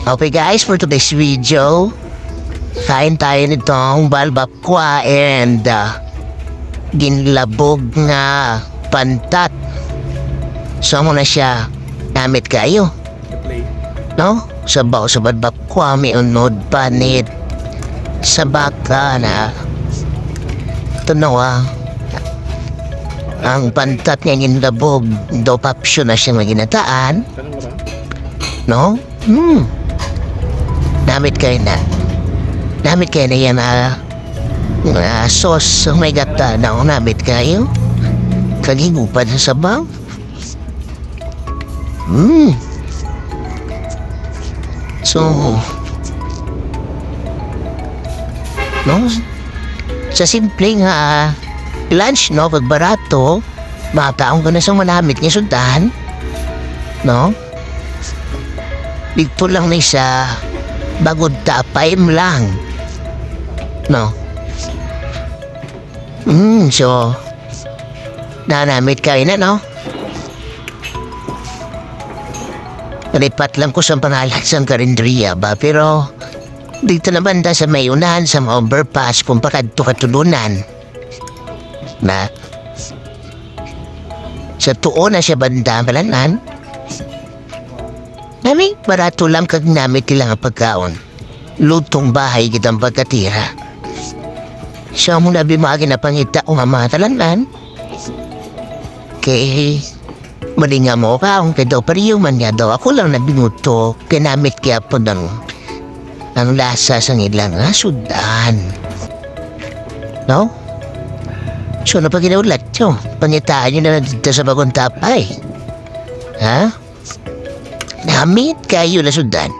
Okay guys, for today's video, kain tayo nitong balbakwa and ginlabog na pantat. So muna siya gamit kayo. No? Sabaw sa balbakwa, may unod panit sa baka na tunawa. Ang pantat niya ginlabog, do papsyo na siyang maginataan. No? Namit kayo na yan sauce. Oh my God, namit kayo. Kagigupan sa sabaw. So, no? Sa simpleng lunch, no? Pagbarato, mataong ka na sa manamit niya sundan. No? Dito lang na isa bagod tapay mo lang. No? So, nanamit kayo na, no? Nalipat lang ko sa pangalan sa karinderiya ba, pero dito na banda sa may unahan sa overpass kung pakadto katulunan. Na? Sa tuon na siya banda malanan. Naming barato lang kag namit ilang pagkaon. Lutong bahay kitang pagkatira. Siya mo na bimagi na pangita o mamatalanlan. Kaya malinga mo ka kung kaya pariyo man niya daw. Ako lang nabinguto kinamit kaya po ng ang lasa sa ilang sudan. No? So napaginawalat nyo. Pangitaan nyo na dito sa bagong tapay. Ha? Namit kayo na sundan.